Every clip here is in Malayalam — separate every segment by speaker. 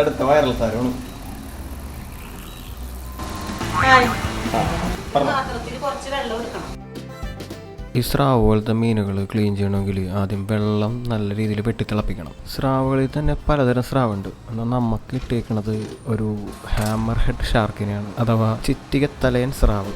Speaker 1: അടുത്ത വൈറൽ സാരാണ്. ഈ സ്രാവ് പോലത്തെ മീനുകൾ ക്ലീൻ ചെയ്യണമെങ്കിൽ ആദ്യം വെള്ളം നല്ല രീതിയിൽ വെട്ടിത്തിളപ്പിക്കണം. സ്രാവുകളിൽ തന്നെ പലതരം സ്രാവുണ്ട്. എന്നാൽ നമുക്ക് ഇട്ടേക്കുന്നത് ഒരു ഹാമർ ഹെഡ് ഷാർക്കിനെയാണ്, അഥവാ ചിറ്റികത്തലയൻ സ്രാവ്.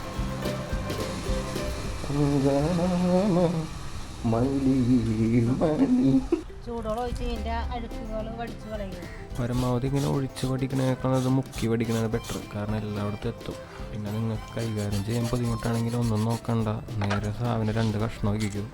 Speaker 1: പരമാവധി ഇങ്ങനെ ഒഴിച്ച് പഠിക്കണേക്കാൾ മുക്കി പഠിക്കണത് ബെറ്റർ. കാരണം എല്ലായിടത്തും എത്തും. പിന്നെ നിങ്ങൾക്ക് കൈകാര്യം ചെയ്യാൻ ബുദ്ധിമുട്ടാണെങ്കിൽ ഒന്നും നോക്കണ്ട, നേരെ സ്രാവിന് 2 കഷ്ണം വയ്ക്കും.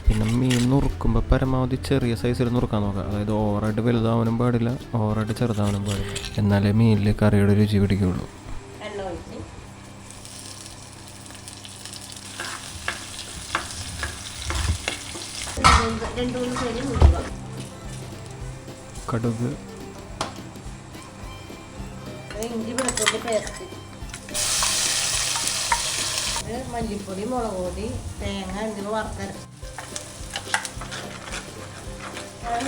Speaker 1: പിന്നെ മീൻ നുറുക്കുമ്പോൾ പരമാവധി ചെറിയ സൈസിൽ നുറുക്കാൻ നോക്കുക. അതായത് ഓവറായിട്ട് വലുതാവാനും പാടില്ല, ഓവറായിട്ട് ചെറുതാവാനും പാടില്ല. എന്നാലേ മീനിൽ കറിയുടെ രുചി പിടിക്കുകയുള്ളൂ. കടുക്,
Speaker 2: ഇഞ്ചി വെളുത്തുള്ളി പേസ്റ്റ്, മല്ലിപ്പൊടി, മുളക് പൊടി, തേങ്ങ എന്നിവ വറുത്തരച്ച്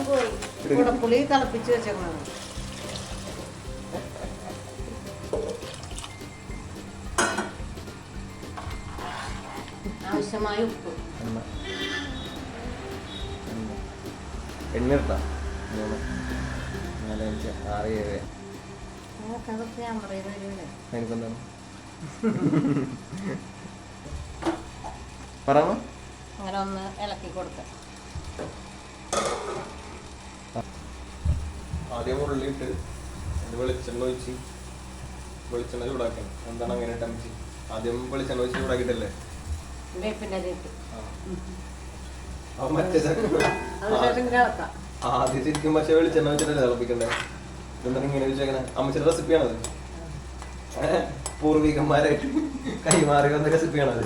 Speaker 2: പോയി കുടപ്പുളി തിളപ്പിച്ച് വെച്ചേക്കണം. ആവശ്യമായ ഉപ്പ്, അങ്ങനെ ഒന്ന് ഇളക്കി കൊടുക്കാം.
Speaker 1: ആദ്യം ഉള്ളിട്ട് വെളിച്ചെണ്ണ ഒഴിച്ച് വെളിച്ചെണ്ണ ചൂടാക്കണം. എന്താണ് അങ്ങനെ ടമിച്ച് ആദ്യം വെളിച്ചെണ്ണ ഒഴിച്ച് ചൂടാക്കിട്ടല്ലേ
Speaker 2: വേപ്പിൻ്റെ
Speaker 1: ആദ്യം ശരിക്കും പക്ഷെ വെളിച്ചെണ്ണ വെച്ചിട്ടല്ലേ തിളപ്പിക്കണ്ടേ? എന്താണ് ഇങ്ങനെ വെച്ചേക്കണേ? അമ്മച്ചിയുടെ റെസിപ്പിയാണത്, പൂർവികന്മാരായിട്ട് കൈമാറി വന്ന റെസിപ്പിയാണത്.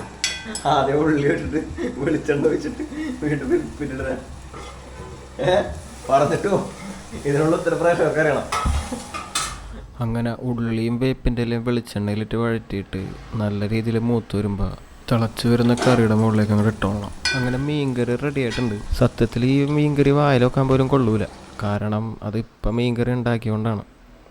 Speaker 1: ആദ്യം ഉള്ളി ഇട്ടിട്ട് വെളിച്ചെണ്ണ വെച്ചിട്ട് വീണ്ടും പിന്നിട പറഞ്ഞിട്ടോ ഇതിനുള്ള ഉത്തര പ്രേക്ഷകർക്ക് അറിയണം. അങ്ങനെ ഉള്ളിയും വേപ്പിൻ്റെ ഇലയും വെളിച്ചെണ്ണയിലിട്ട് വഴറ്റിയിട്ട് നല്ല രീതിയിൽ മൂത്ത് വരുമ്പോൾ തിളച്ച് വരുന്ന കറിയുടെ മുകളിലേക്ക് അങ്ങോട്ട് ഇട്ടോളണം. അങ്ങനെ മീൻകറി റെഡി ആയിട്ടുണ്ട്. സത്യത്തിൽ ഈ മീൻകറി വായിലൊക്കാൻ പോലും കൊള്ളൂല. കാരണം അതിപ്പം മീൻകറി ഉണ്ടാക്കിയോണ്ടാണ്.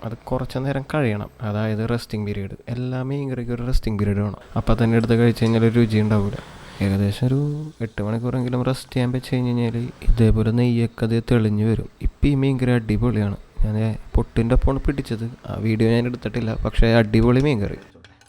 Speaker 1: അത് കുറച്ച് നേരം കഴിയണം, അതായത് റെസ്റ്റിംഗ് പീരീഡ്. എല്ലാ മീൻകറിക്കും ഒരു റെസ്റ്റിംഗ് പീരീഡ് വേണം. അപ്പം തന്നെ എടുത്ത് കഴിച്ച് കഴിഞ്ഞാൽ ഒരു രുചി ഉണ്ടാവില്ല. ഏകദേശം ഒരു 8 മണിക്കൂറെങ്കിലും റെസ്റ്റ് ചെയ്യാൻ വെച്ച് കഴിഞ്ഞാൽ ഇതേപോലെ നെയ്യൊക്കെ അത് തെളിഞ്ഞ് വരും. ഇപ്പം ഈ മീൻകറി അടിപൊളിയാണ്. ഞാൻ പൊട്ടിൻ്റെ ഒപ്പമാണ് പിടിച്ചത്. ആ വീഡിയോ ഞാൻ എടുത്തിട്ടില്ല, പക്ഷേ അടിപൊളി മീൻകറി.